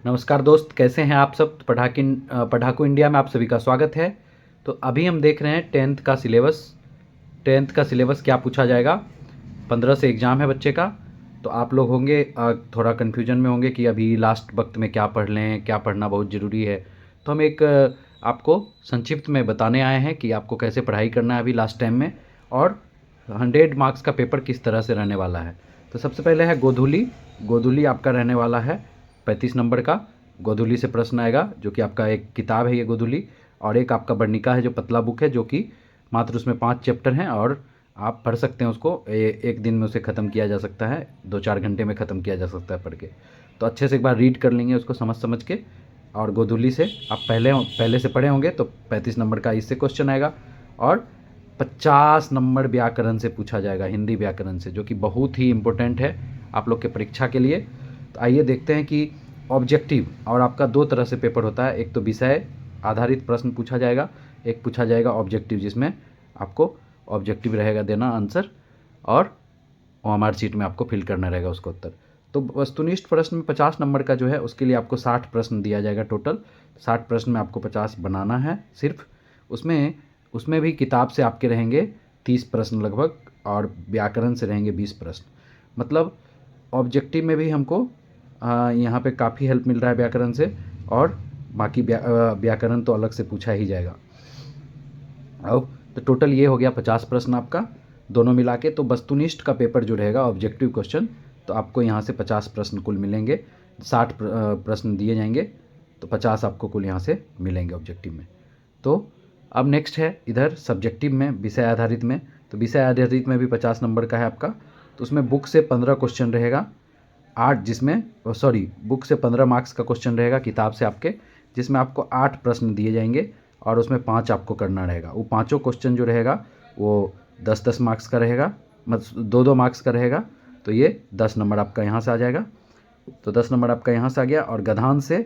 नमस्कार दोस्त, कैसे हैं आप सब। पढ़ाकू इंडिया में आप सभी का स्वागत है। तो अभी हम देख रहे हैं टेंथ का सिलेबस क्या पूछा जाएगा। 15 से एग्ज़ाम है बच्चे का। तो आप लोग होंगे थोड़ा कन्फ्यूजन में होंगे कि अभी लास्ट वक्त में क्या पढ़ लें, क्या पढ़ना बहुत ज़रूरी है। तो हम एक आपको संक्षिप्त में बताने आए हैं कि आपको कैसे पढ़ाई करना है अभी लास्ट टाइम में, और 100 मार्क्स का पेपर किस तरह से रहने वाला है। तो सबसे पहले है गोधूली। गोधूली आपका रहने वाला है 35 नंबर का। गोधूली से प्रश्न आएगा, जो कि आपका एक किताब है ये गोधूली, और एक आपका वर्णिका है जो पतला बुक है, जो कि मात्र उसमें 5 चैप्टर हैं और आप पढ़ सकते हैं उसको। एक दिन में उसे ख़त्म किया जा सकता है, 2-4 घंटे में ख़त्म किया जा सकता है पढ़ के। तो अच्छे से एक बार रीड कर लेंगे उसको समझ समझ के। और गोधूली से आप पहले से पढ़े होंगे, तो 35 नंबर का इससे क्वेश्चन आएगा। और 50 नंबर व्याकरण से पूछा जाएगा, हिंदी व्याकरण से, जो कि बहुत ही इम्पोर्टेंट है आप लोग के परीक्षा के लिए। तो आइए देखते हैं कि ऑब्जेक्टिव, और आपका दो तरह से पेपर होता है। एक तो विषय आधारित प्रश्न पूछा जाएगा, एक पूछा जाएगा ऑब्जेक्टिव, जिसमें आपको ऑब्जेक्टिव रहेगा देना आंसर, और ओएमआर शीट में आपको फिल करना रहेगा उसका उत्तर। तो वस्तुनिष्ठ प्रश्न में 50 नंबर का जो है, उसके लिए आपको 60 प्रश्न दिया जाएगा टोटल। 60 प्रश्न में आपको 50 बनाना है सिर्फ। उसमें उसमें भी किताब से आपके रहेंगे 30 प्रश्न लगभग, और व्याकरण से रहेंगे 20 प्रश्न। मतलब ऑब्जेक्टिव में भी हमको यहाँ पे काफ़ी हेल्प मिल रहा है व्याकरण से, और बाकी व्याकरण तो अलग से पूछा ही जाएगा। अब तो टोटल ये हो गया 50 प्रश्न आपका दोनों मिला के। तो वस्तुनिष्ठ का पेपर जो रहेगा ऑब्जेक्टिव क्वेश्चन, तो आपको यहाँ से 50 प्रश्न कुल मिलेंगे। 60 प्रश्न दिए जाएंगे, तो 50 आपको कुल यहाँ से मिलेंगे ऑब्जेक्टिव में। तो अब नेक्स्ट है इधर सब्जेक्टिव में, विषय आधारित में। तो विषय आधारित में भी 50 नंबर का है आपका। तो उसमें बुक से 15 क्वेश्चन रहेगा, 8 जिसमें बुक से 15 मार्क्स का क्वेश्चन रहेगा किताब से आपके, जिसमें आपको 8 प्रश्न दिए जाएंगे और उसमें 5 आपको करना रहेगा। वो पाँचों क्वेश्चन जो रहेगा वो 10-10 मार्क्स का रहेगा, मतलब 2-2 मार्क्स का रहेगा। तो ये 10 नंबर आपका यहाँ से आ जाएगा। तो 10 नंबर आपका यहाँ से आ गया। और गधान से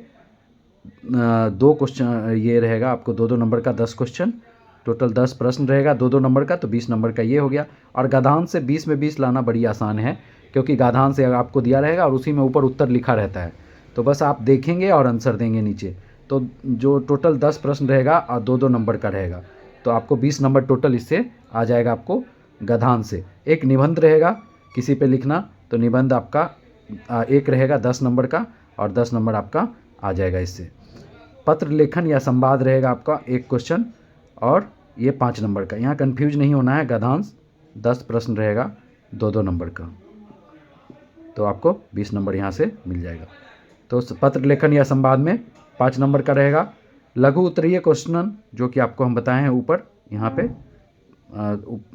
2 क्वेश्चन ये रहेगा आपको, 2-2 नंबर का 10 क्वेश्चन, टोटल 10 प्रश्न रहेगा 2-2 नंबर का, तो 20 नंबर का ये हो गया। और गधान से 20 में 20 लाना बड़ी आसान है, क्योंकि गाधान से आपको दिया रहेगा और उसी में ऊपर उत्तर लिखा रहता है। तो बस आप देखेंगे और आंसर देंगे नीचे। तो जो टोटल 10 प्रश्न रहेगा और 2-2 नंबर का रहेगा, तो आपको 20 नंबर टोटल इससे आ जाएगा आपको गधान से। एक निबंध रहेगा किसी पे लिखना, तो निबंध आपका एक रहेगा 10 नंबर का, और 10 नंबर आपका आ जाएगा इससे। पत्र लेखन या संवाद रहेगा आपका एक क्वेश्चन, और ये 5 नंबर का। यहाँ कन्फ्यूज नहीं होना है, गधांश 10 प्रश्न रहेगा 2-2 नंबर का, तो आपको 20 नंबर यहाँ से मिल जाएगा। तो पत्र लेखन या संवाद में 5 नंबर का रहेगा। लघु उत्तरीय क्वेश्चन, जो कि आपको हम बताए हैं ऊपर यहाँ पे,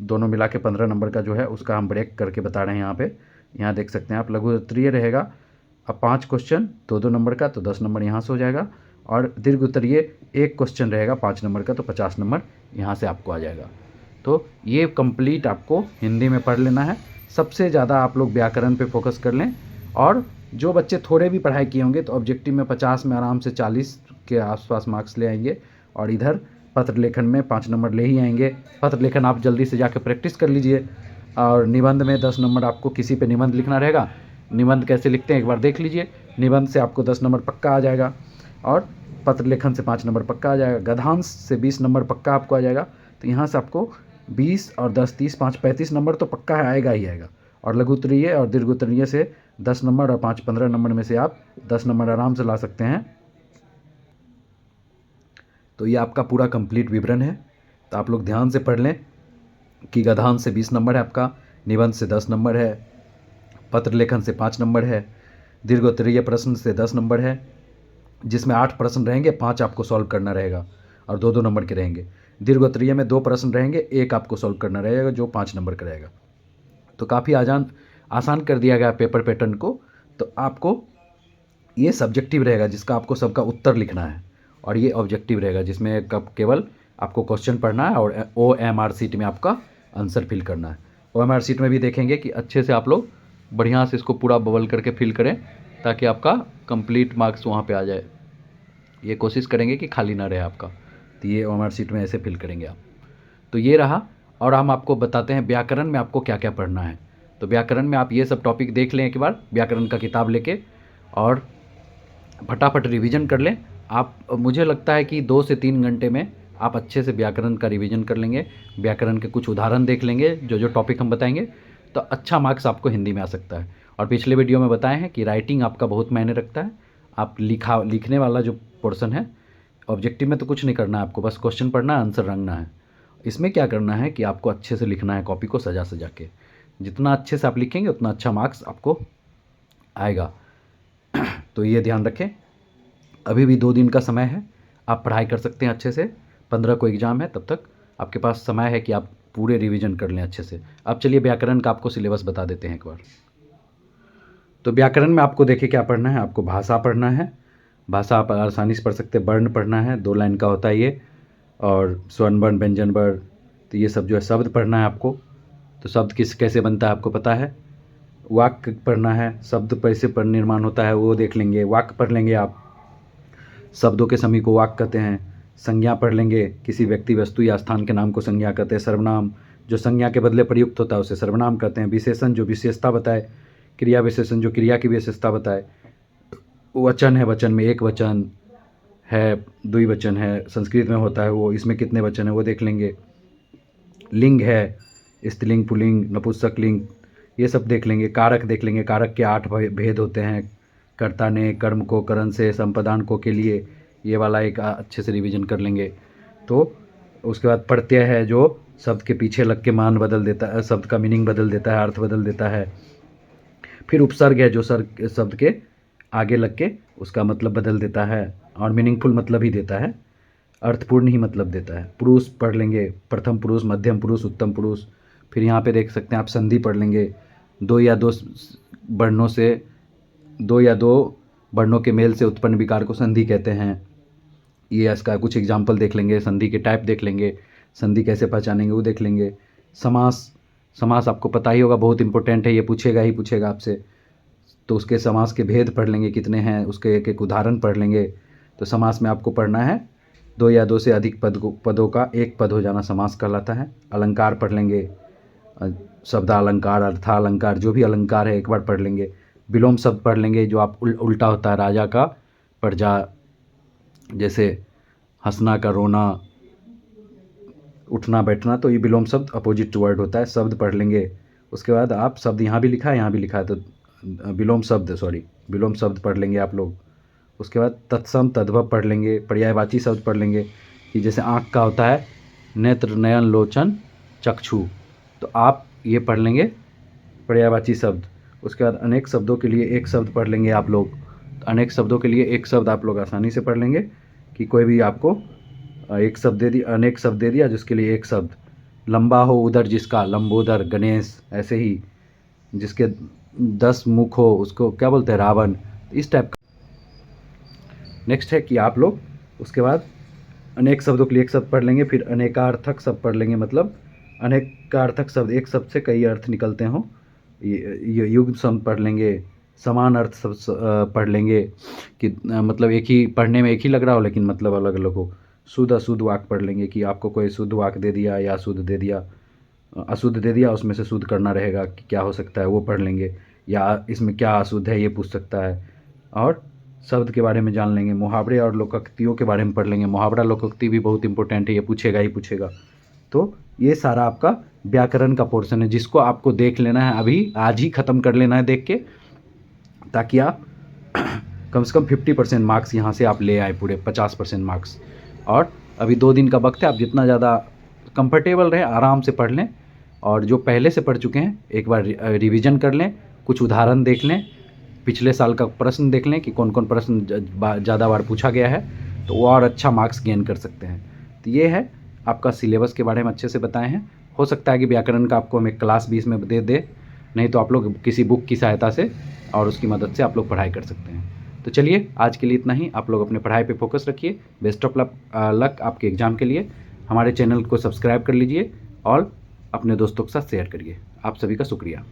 दोनों मिला के 15 नंबर का जो है, उसका हम ब्रेक करके बता रहे हैं यहाँ पे। यहाँ देख सकते हैं आप, लघु उत्तरीय रहेगा अब 5 क्वेश्चन 2-2 नंबर का, तो 10 नंबर यहाँ से हो जाएगा। और दीर्घ उत्तरीय एक क्वेश्चन रहेगा 5 नंबर का, तो 50 नंबर यहाँ से आपको आ जाएगा। तो ये कंप्लीट आपको हिंदी में पढ़ लेना है। सबसे ज़्यादा आप लोग व्याकरण पे फोकस कर लें, और जो बच्चे थोड़े भी पढ़ाई किए होंगे, तो ऑब्जेक्टिव में 50 में आराम से 40 के आसपास मार्क्स ले आएंगे। और इधर पत्र लेखन में 5 नंबर ले ही आएंगे। पत्र लेखन आप जल्दी से जाकर प्रैक्टिस कर लीजिए। और निबंध में 10 नंबर आपको किसी पे निबंध लिखना रहेगा। निबंध कैसे लिखते हैं एक बार देख लीजिए। निबंध से आपको 10 नंबर पक्का आ जाएगा, और पत्र लेखन से 5 नंबर पक्का आ जाएगा। गद्यांश से 20 नंबर पक्का आपको आ जाएगा। तो यहाँ से आपको 20 और 10, 30, 5, 35 नंबर तो पक्का है, आएगा ही आएगा। और लघु उत्तरीय और दीर्घ उत्तरीय से 10 नंबर और 5, 15 नंबर में से आप 10 नंबर आराम से ला सकते हैं। तो ये आपका पूरा कंप्लीट विवरण है। तो आप लोग ध्यान से पढ़ लें कि गद्यांश से 20 नंबर है आपका, निबंध से 10 नंबर है, पत्र लेखन से 5 नंबर है, दीर्घ उत्तरीय प्रश्न से 10 नंबर है, जिसमें 8 प्रश्न रहेंगे, 5 आपको सॉल्व करना रहेगा और 2-2 नंबर के रहेंगे। दीर्घ उत्तरीय में 2 प्रश्न रहेंगे, एक आपको सॉल्व करना रहेगा जो 5 नंबर का रहेगा। तो काफ़ी आसान कर दिया गया पेपर पैटर्न को। तो आपको ये सब्जेक्टिव रहेगा जिसका आपको सबका उत्तर लिखना है, और ये ऑब्जेक्टिव रहेगा जिसमें केवल आपको क्वेश्चन पढ़ना है और OMR शीट में आपका आंसर फिल करना है। OMR शीट में भी देखेंगे कि अच्छे से आप लोग बढ़िया से इसको पूरा बबल करके फिल करें, ताकि आपका कंप्लीट मार्क्स वहाँ पे आ जाए। ये कोशिश करेंगे कि खाली ना रहे आपका। तो ये OMR शीट में ऐसे फिल करेंगे आप। तो ये रहा। और हम आपको बताते हैं व्याकरण में आपको क्या क्या पढ़ना है। तो व्याकरण में आप ये सब टॉपिक देख लें एक बार व्याकरण का किताब लेके, और फटाफट रिवीजन कर लें आप। मुझे लगता है कि 2 से 3 घंटे में आप अच्छे से व्याकरण का रिवीजन कर लेंगे, व्याकरण के कुछ उदाहरण देख लेंगे, जो जो टॉपिक हम बताएंगे, तो अच्छा मार्क्स आपको हिंदी में आ सकता है। और पिछले वीडियो में बताए हैं कि राइटिंग आपका बहुत मायने रखता है। आप लिखने वाला जो पोर्शन है, ऑब्जेक्टिव में तो कुछ नहीं करना है आपको, बस क्वेश्चन पढ़ना है, आंसर रंगना है। इसमें क्या करना है कि आपको अच्छे से लिखना है, कॉपी को सजा सजा के। जितना अच्छे से आप लिखेंगे उतना अच्छा मार्क्स आपको आएगा। तो ये ध्यान रखें। अभी भी 2 दिन का समय है, आप पढ़ाई कर सकते हैं अच्छे से। 15 को एग्ज़ाम है, तब तक आपके पास समय है कि आप पूरे रिवीजन कर लें अच्छे से। अब चलिए व्याकरण का आपको सिलेबस बता देते हैं एक बार। तो व्याकरण में आपको देखिए क्या पढ़ना है। आपको भाषा पढ़ना है, भाषा आप आसानी से पढ़ सकते हैं। वर्ण पढ़ना है, 2 लाइन का होता है ये, और स्वर्ण वर्ण, व्यंजन वर्ण, तो ये सब जो है शब्द पढ़ना है आपको। तो शब्द कैसे बनता है आपको पता है। वाक्य पढ़ना है, शब्द कैसे पर निर्माण होता है वो देख लेंगे। वाक्य पढ़ लेंगे आप, शब्दों के समूह को वाक्य कहते हैं। संज्ञा पढ़ लेंगे, किसी व्यक्ति, वस्तु या स्थान के नाम को संज्ञा कहते हैं। सर्वनाम, जो संज्ञा के बदले प्रयुक्त होता है उसे सर्वनाम कहते हैं। विशेषण, जो विशेषता बताए। क्रिया विशेषण, जो क्रिया की विशेषता बताए। वचन है, वचन में एक वचन है, द्विवचन है, संस्कृत में होता है वो, इसमें कितने वचन है वो देख लेंगे। लिंग है, स्त्रीलिंग, पुल्लिंग, नपुंसकलिंग, ये सब देख लेंगे। कारक देख लेंगे, कारक के 8 भेद होते हैं। कर्ता ने, कर्म को, करण से, संपदान को के लिए, ये वाला एक अच्छे से रिवीजन कर लेंगे। तो उसके बाद प्रत्यय है, जो शब्द के पीछे लग के मान बदल देता है, शब्द का मीनिंग बदल देता है, अर्थ बदल देता है। फिर उपसर्ग है, जो शब्द के आगे लग के उसका मतलब बदल देता है और मीनिंगफुल मतलब ही देता है, अर्थपूर्ण ही मतलब देता है। पुरुष पढ़ लेंगे, प्रथम पुरुष, मध्यम पुरुष, उत्तम पुरुष। फिर यहाँ पे देख सकते हैं आप संधि पढ़ लेंगे। 2 या 2 वर्णों से, 2 या 2 वर्णों के मेल से उत्पन्न विकार को संधि कहते हैं। ये इसका कुछ एग्जाम्पल देख लेंगे, संधि के टाइप देख लेंगे, संधि कैसे पहचानेंगे वो देख लेंगे। समास, समास आपको पता ही होगा, बहुत इंपॉर्टेंट है, ये पूछेगा ही पूछेगा आपसे। तो उसके समास के भेद पढ़ लेंगे कितने हैं, उसके एक एक उदाहरण पढ़ लेंगे। तो समास में आपको पढ़ना है 2 या 2 से अधिक पदों का एक पद हो जाना समास कहलाता है। अलंकार पढ़ लेंगे, शब्दालंकार, अर्थालंकार, जो भी अलंकार है एक बार पढ़ लेंगे। विलोम शब्द पढ़ लेंगे, जो आप उल्टा होता है, राजा का प्रजा, जैसे हंसना का रोना, उठना बैठना, तो ये विलोम शब्द अपोजिट वर्ड होता है, शब्द पढ़ लेंगे। उसके बाद आप शब्द यहाँ भी लिखा है, यहाँ भी लिखा है, तो विलोम शब्द पढ़ लेंगे आप लोग। उसके बाद तत्सम, तद्भव पढ़ लेंगे। पर्यायवाची शब्द पढ़ लेंगे, कि जैसे आँख का होता है नेत्र, नयन, लोचन, चक्षु, तो आप ये पढ़ लेंगे पर्यायवाची शब्द। उसके बाद अनेक शब्दों के लिए एक शब्द पढ़ लेंगे आप लोग। तो अनेक शब्दों के लिए एक शब्द आप लोग आसानी से पढ़ लेंगे, कि कोई भी आपको एक शब्द दे दिया, अनेक शब्द दे दिया, जिसके लिए एक शब्द। लंबा हो उदर जिसका, लंबोदर, गणेश, ऐसे ही जिसके 10 मुख हो उसको क्या बोलते हैं, रावण, इस टाइप का। नेक्स्ट है कि आप लोग उसके बाद अनेक शब्दों के लिए एक शब्द पढ़ लेंगे। फिर अनेकार्थक शब्द पढ़ लेंगे, मतलब अनेकार्थक शब्द, एक शब्द से कई अर्थ निकलते हों, ये युग्म शब्द पढ़ लेंगे। समान अर्थ शब्द पढ़ लेंगे, कि मतलब एक ही पढ़ने में एक ही लग रहा हो लेकिन मतलब अलग अलग हो। शुद्ध अशुद्ध वाक्य पढ़ लेंगे, कि आपको कोई शुद्ध वाक्य दे दिया या अशुद्ध दे दिया, अशुद्ध दे दिया, उसमें से शुद्ध करना रहेगा कि क्या हो सकता है वो पढ़ लेंगे, या इसमें क्या अशुद्ध है ये पूछ सकता है। और शब्द के बारे में जान लेंगे। मुहावरे और लोकोक्तियों के बारे में पढ़ लेंगे। मुहावरा लोकोक्ति भी बहुत इंपॉर्टेंट है, ये पूछेगा ही पूछेगा। तो ये सारा आपका व्याकरण का पोर्शन है, जिसको आपको देख लेना है, अभी आज ही ख़त्म कर लेना है देख के, ताकि आप कम से कम 50% मार्क्स यहाँ से आप ले आए, पूरे 50% मार्क्स। और अभी 2 दिन का वक्त है, आप जितना ज़्यादा कंफर्टेबल रहें आराम से पढ़ लें। और जो पहले से पढ़ चुके हैं एक बार रिवीजन कर लें, कुछ उदाहरण देख लें, पिछले साल का प्रश्न देख लें कि कौन कौन प्रश्न ज़्यादा बार पूछा गया है, तो वो और अच्छा मार्क्स गेन कर सकते हैं। तो ये है आपका सिलेबस के बारे में अच्छे से बताए हैं। हो सकता है कि व्याकरण का आपको हम एक क्लास भी इसमें दे, नहीं तो आप लोग किसी बुक की सहायता से और उसकी मदद से आप लोग पढ़ाई कर सकते हैं। तो चलिए आज के लिए इतना ही। आप लोग अपने पढ़ाई पे फोकस रखिए। बेस्ट ऑफ लक आपके एग्ज़ाम के लिए। हमारे चैनल को सब्सक्राइब कर लीजिए और अपने दोस्तों के साथ शेयर करिए। आप सभी का शुक्रिया।